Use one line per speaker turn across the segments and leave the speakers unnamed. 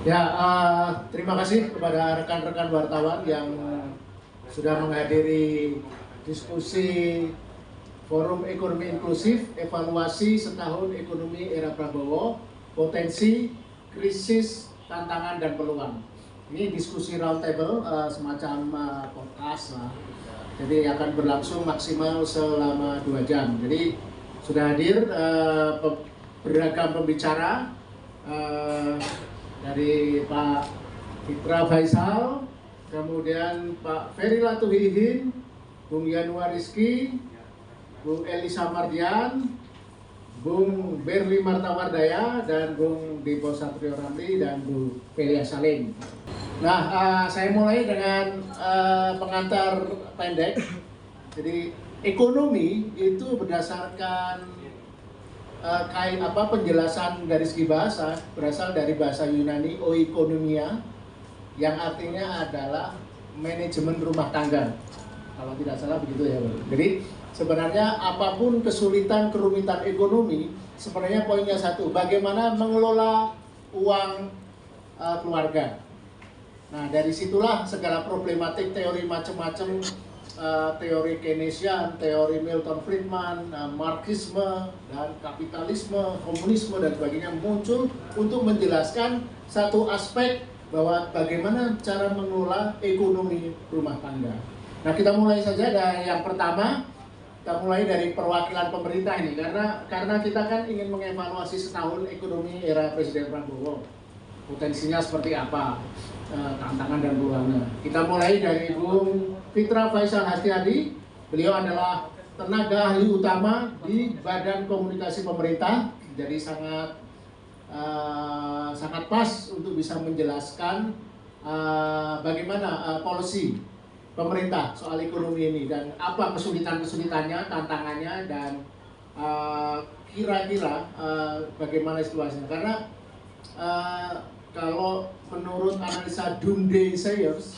Ya, terima kasih kepada rekan-rekan wartawan yang sudah menghadiri diskusi Forum Ekonomi Inklusif, evaluasi setahun ekonomi era Prabowo, potensi, krisis, tantangan, dan peluang. Ini diskusi roundtable, semacam podcast lah. Jadi akan berlangsung maksimal selama 2 jam. Jadi sudah hadir beragam pembicara, dari Pak Fitra Faisal, kemudian Pak Ferry Latuhihin, Bung Yanuar Rizky, Bung Elisa Mardian, Bung Berli Martawardaya, dan Bung Depo Satrio Ramli, dan Bu Pelia Salim. Nah, saya mulai dengan pengantar pendek. Jadi ekonomi itu berdasarkan penjelasan dari segi bahasa berasal dari bahasa Yunani oikonomia, yang artinya adalah manajemen rumah tangga, kalau tidak salah begitu ya. Jadi sebenarnya apapun kesulitan kerumitan ekonomi, sebenarnya poinnya satu, bagaimana mengelola uang keluarga. Nah, dari situlah segala problematik teori macam-macam, teori Keynesian, teori Milton Friedman, Marxisme, dan kapitalisme, komunisme, dan sebagainya muncul untuk menjelaskan satu aspek bahwa bagaimana cara mengelola ekonomi rumah tangga. Nah, kita mulai saja dari yang pertama. Kita mulai dari perwakilan pemerintah ini, karena kita kan ingin mengevaluasi setahun ekonomi era Presiden Prabowo. Potensinya seperti apa, tantangan dan peluangnya. Kita mulai dari Bung Fitra Faisal Hastiadi. Beliau adalah tenaga ahli utama di Badan Komunikasi Pemerintah, jadi sangat pas untuk bisa menjelaskan bagaimana policy pemerintah soal ekonomi ini dan apa kesulitannya, tantangannya, dan kira-kira bagaimana situasinya. Karena kalau menurut analisa doomsday sayers,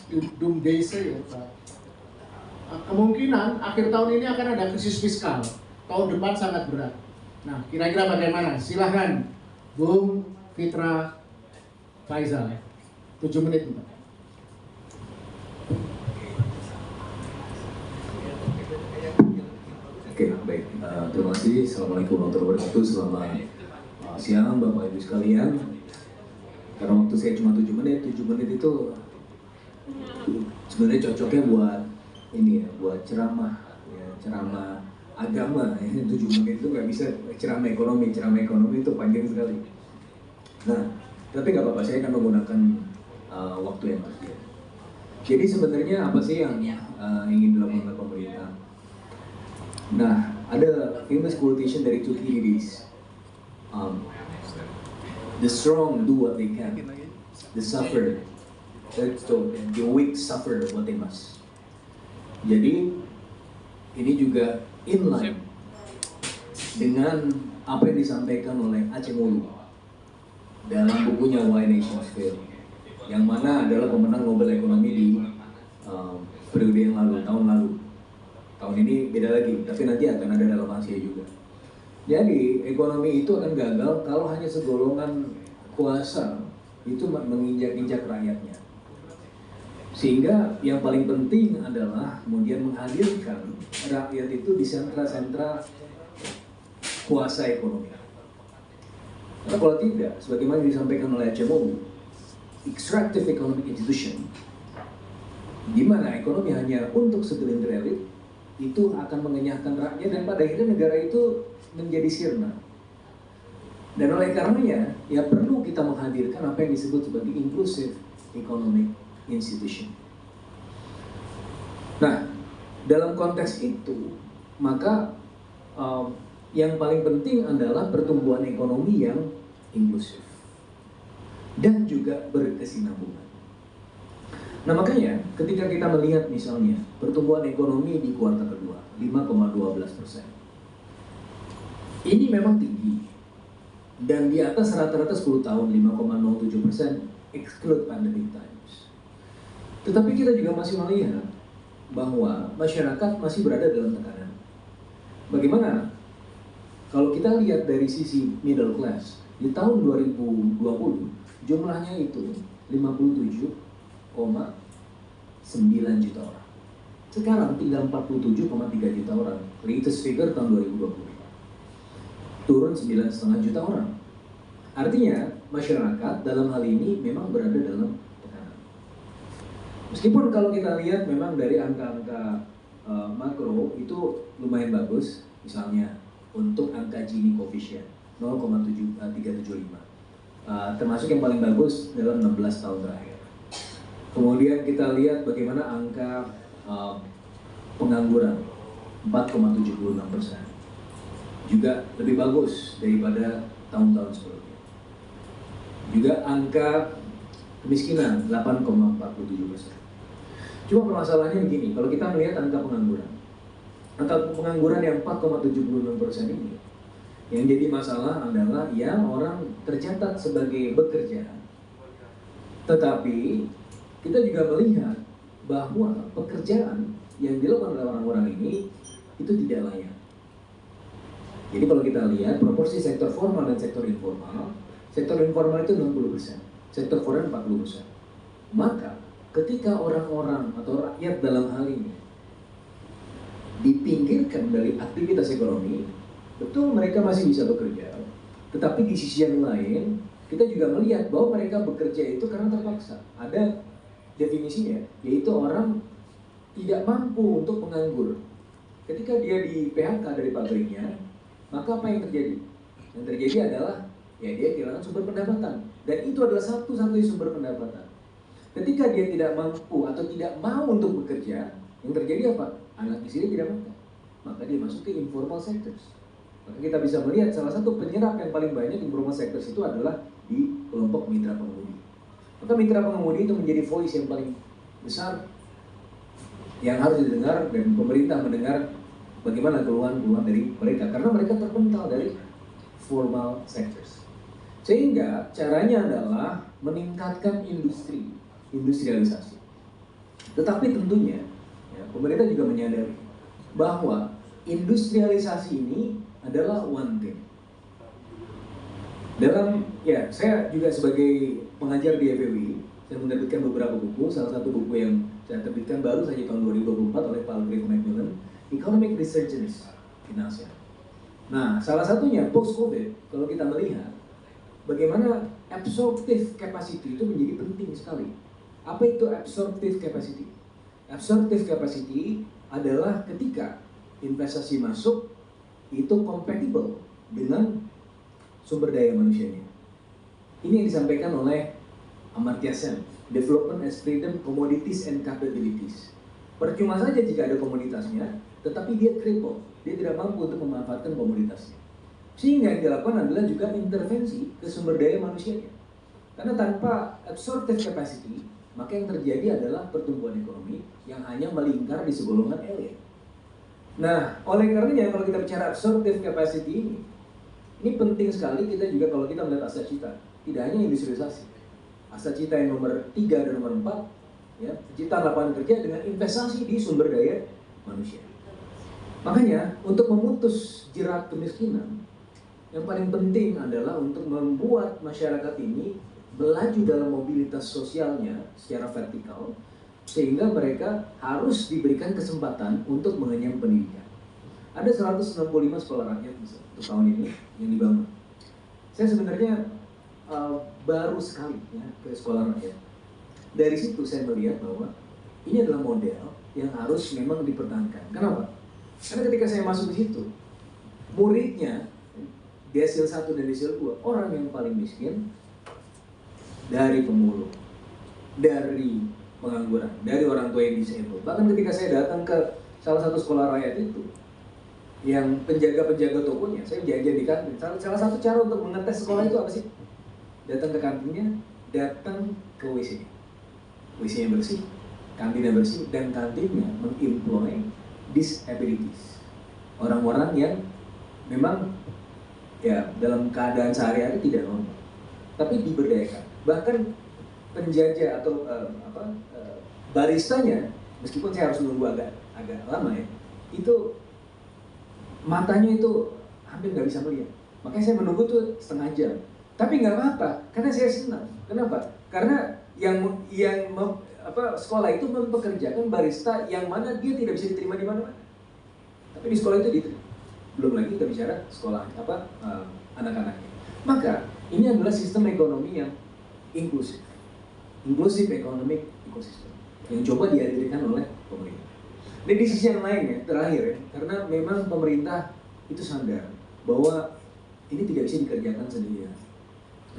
kemungkinan akhir tahun ini akan ada krisis fiskal, tahun depan sangat berat. Nah, kira-kira bagaimana? Silahkan Bung Fitra Faisal, 7 menit.
Oke, baik. Terima kasih. Assalamualaikum warahmatullahi wabarakatuh. Selamat siang Bapak Ibu sekalian. Karena waktu saya cuma 7 menit itu sebenarnya cocoknya buat ini ya, buat ceramah agama. 7 menit itu nggak bisa ceramah ekonomi itu panjang sekali. Nah, tapi nggak apa-apa, saya akan menggunakan waktu yang tersedia. Jadi sebenarnya apa sih yang ingin dilakukan oleh pemerintah? Nah, ada famous quotation dari Thucydides. The strong do what they can, the weak suffer what they must. Jadi ini juga inline dengan apa yang disampaikan oleh Aceh Mulu dalam bukunya Why Nations Fail, yang mana adalah pemenang Nobel Ekonomi di periode yang lalu, tahun lalu. Tahun ini beda lagi, tapi nanti akan ada dalam Asia juga. Jadi ekonomi itu akan gagal kalau hanya segolongan kuasa itu menginjak-injak rakyatnya. Sehingga yang paling penting adalah kemudian menghadirkan rakyat itu di sentra-sentra kuasa ekonomi. Karena kalau tidak, sebagaimana disampaikan oleh Aceh Mulu, extractive economic institution, di mana ekonomi hanya untuk segelintir elit, itu akan mengenyahkan rakyat dan pada akhirnya negara itu menjadi sirna. Dan oleh karenanya, ya perlu kita menghadirkan apa yang disebut sebagai inclusive economic institution. Nah, dalam konteks itu, maka yang paling penting adalah pertumbuhan ekonomi yang inklusif dan juga berkesinambungan. Nah, makanya ketika kita melihat misalnya pertumbuhan ekonomi di kuartal kedua 5,12%, ini memang tinggi dan di atas rata-rata 10 tahun 5,07% exclude pandemic times. Tetapi kita juga masih melihat bahwa masyarakat masih berada dalam tekanan. Bagaimana kalau kita lihat dari sisi middle class di tahun 2020 jumlahnya itu 57,9 juta orang. Sekarang tinggal 47,3 juta orang. Latest figure tahun 2020. Turun 9,5 juta orang. Artinya masyarakat dalam hal ini memang berada dalam tekanan. Meskipun kalau kita lihat memang dari angka-angka makro itu lumayan bagus, misalnya untuk angka Gini coefficient 0,375, termasuk yang paling bagus dalam 16 tahun terakhir. Kemudian kita lihat bagaimana angka pengangguran 4,76%, juga lebih bagus daripada tahun-tahun sebelumnya. Juga angka kemiskinan 8,47%. Cuma permasalahannya begini, kalau kita melihat angka pengangguran yang 4,76% ini, yang jadi masalah adalah yang orang tercatat sebagai bekerja, tetapi kita juga melihat bahwa pekerjaan yang dilakukan oleh orang-orang ini itu tidak layak. Jadi kalau kita lihat proporsi sektor formal dan sektor informal itu 60%, sektor formal 40%. Maka ketika orang-orang atau rakyat dalam hal ini dipinggirkan dari aktivitas ekonomi, betul mereka masih bisa bekerja, tetapi di sisi yang lain kita juga melihat bahwa mereka bekerja itu karena terpaksa. Ada definisinya, yaitu orang tidak mampu untuk menganggur. Ketika dia di PHK dari pabriknya, maka apa yang terjadi? Yang terjadi adalah ya dia kehilangan sumber pendapatan, dan itu adalah satu-satunya sumber pendapatan. Ketika dia tidak mampu atau tidak mau untuk bekerja, yang terjadi apa? Anak istri tidak makan, maka dia masuk ke informal sectors. Maka kita bisa melihat salah satu penyerap yang paling banyak informal sectors itu adalah di kelompok mitra pengemudi. Maka mitra pengemudi itu menjadi voice yang paling besar yang harus didengar, dan pemerintah mendengar bagaimana keluhan-keluhan dari mereka, karena mereka terpental dari formal sectors. Sehingga caranya adalah meningkatkan industrialisasi. Tetapi tentunya ya, pemerintah juga menyadari bahwa industrialisasi ini adalah one thing. Ya, saya juga sebagai pengajar di FEUI, saya menerbitkan beberapa buku. Salah satu buku yang saya terbitkan baru saja tahun 2024 oleh Pak Griffith Macmillan, Economic Resurgence in Asia. Nah, salah satunya post-COVID, kalau kita melihat bagaimana absorptive capacity itu menjadi penting sekali. Apa itu absorptive capacity? Absorptive capacity adalah ketika investasi masuk itu compatible dengan sumber daya manusianya. Ini yang disampaikan oleh Amartya Sen, Development as Freedom, Commodities and Capabilities. Percuma saja jika ada komoditasnya, tetapi dia cripple, dia tidak mampu untuk memanfaatkan komoditasnya. Sehingga yang dilakukan adalah juga intervensi ke sumber daya manusianya. Karena tanpa absorptive capacity, maka yang terjadi adalah pertumbuhan ekonomi yang hanya melingkar di segolongan elit. Nah, oleh karenanya kalau kita bicara absorptive capacity ini penting sekali. Kita juga kalau kita melihat Asa Cita, tidak hanya industrialisasi. Asa Cita yang nomor 3 dan nomor 4, ya, penciptaan lapangan kerja dengan investasi di sumber daya manusia. Makanya untuk memutus jerat kemiskinan, yang paling penting adalah untuk membuat masyarakat ini melaju dalam mobilitas sosialnya secara vertikal, sehingga mereka harus diberikan kesempatan untuk mengenyam pendidikan. Ada 165 sekolah rakyat untuk tahun ini yang dibangun. Saya sebenarnya baru sekali ya, ke sekolah rakyat. Dari situ saya melihat bahwa ini adalah model yang harus memang dipertahankan. Kenapa? Karena ketika saya masuk di situ, muridnya desil 1 dan desil 2, orang yang paling miskin, dari pemulung, dari pengangguran, dari orang tua yang disable. Bahkan ketika saya datang ke salah satu sekolah rakyat itu, yang penjaga-penjaga tokonya, saya jajan di kantin. Salah satu cara untuk mengetes sekolah itu apa sih? Datang ke kantinnya, datang ke WC. WC-nya bersih, kantinnya bersih, dan kantinnya mengemploy disabilities. Orang-orang yang memang ya dalam keadaan sehari-hari tidak normal, tapi diberdayakan. Bahkan penjajah atau baristanya, meskipun saya harus menunggu agak lama ya, itu matanya itu hampir nggak bisa melihat. Makanya saya menunggu tuh setengah jam. Tapi nggak apa-apa, karena saya senang. Kenapa? Karena sekolah itu mempekerjakan barista yang mana dia tidak bisa diterima di mana-mana. Tapi di sekolah itu diterima. Belum lagi kita bicara sekolah anak-anaknya. Maka ini adalah sistem ekonomi yang inklusif, inklusif economic ecosystem yang coba dihadirkan oleh pemerintah. Dan di sisi yang lain ya, terakhir ya, karena memang pemerintah itu sadar bahwa ini tidak bisa dikerjakan sendirian.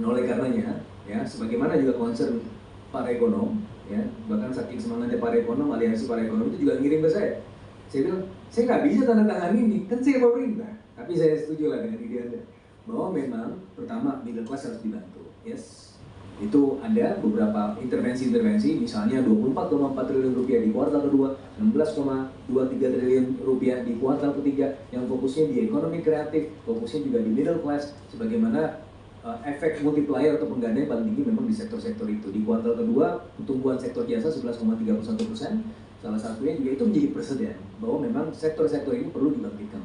Nah, oleh karenanya, ya, sebagaimana juga concern para ekonom, ya, bahkan saking semangatnya para ekonom, aliansi para ekonom itu juga ngirim ke saya. Saya bilang, saya nggak bisa tanda tangan ini, kan saya pemerintah. Tapi saya setuju lah dengan ide Anda, bahwa memang pertama middle class harus dibantu. Yes, itu ada beberapa intervensi-intervensi, misalnya 24,4 triliun rupiah di kuartal kedua, 16,23 triliun rupiah di kuartal ketiga, yang fokusnya di ekonomi kreatif, fokusnya juga di middle class, sebagaimana efek multiplier atau penggandanya paling tinggi memang di sektor-sektor itu. Di kuartal kedua, pertumbuhan sektor jasa 11,31%, salah satunya juga itu menjadi presiden bahwa memang sektor-sektor ini perlu dibangkitkan.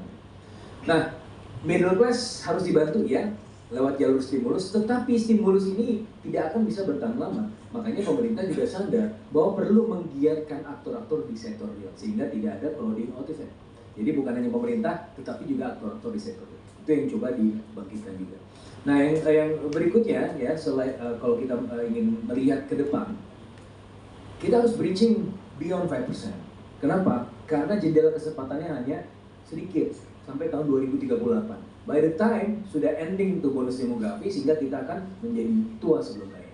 Nah, middle class harus dibantu ya, lewat jalur stimulus, tetapi stimulus ini tidak akan bisa bertahan lama. Makanya pemerintah juga sadar bahwa perlu menggiatkan aktor-aktor di sektor real, sehingga tidak ada crowding out effect. Jadi bukan hanya pemerintah, tetapi juga aktor-aktor di sektor real. Itu yang coba dibangkitkan juga. Nah, yang berikutnya ya, selain kalau kita ingin melihat ke depan, kita harus breaching beyond 5%. Kenapa? Karena jendela kesempatannya hanya sedikit sampai tahun 2038. By the time sudah ending tuh bonus demografi, sehingga kita akan menjadi tua sebelum lain.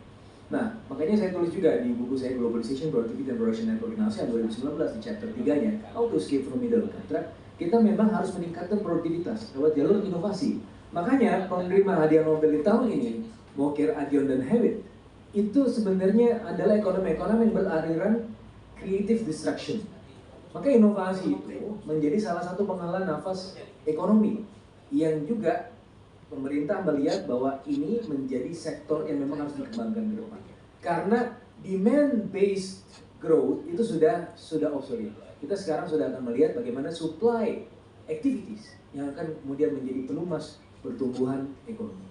Nah, makanya saya tulis juga di buku saya Globalization, Productivity and Production and Coordination 2019 di chapter 3-nya, How to Escape from Middle Contract. Kita memang harus meningkatkan produktivitas lewat jalur inovasi. Makanya penerima hadiah Nobel di tahun ini, Moker, Adion, dan Hewitt, itu sebenarnya adalah ekonomi-ekonomi yang beraliran creative destruction. Maka inovasi itu menjadi salah satu penghalang nafas ekonomi yang juga pemerintah melihat bahwa ini menjadi sektor yang memang harus dikembangkan ke depan. Karena demand-based growth itu sudah obsolete. Kita sekarang sudah akan melihat bagaimana supply activities yang akan kemudian menjadi pelumas pertumbuhan ekonomi.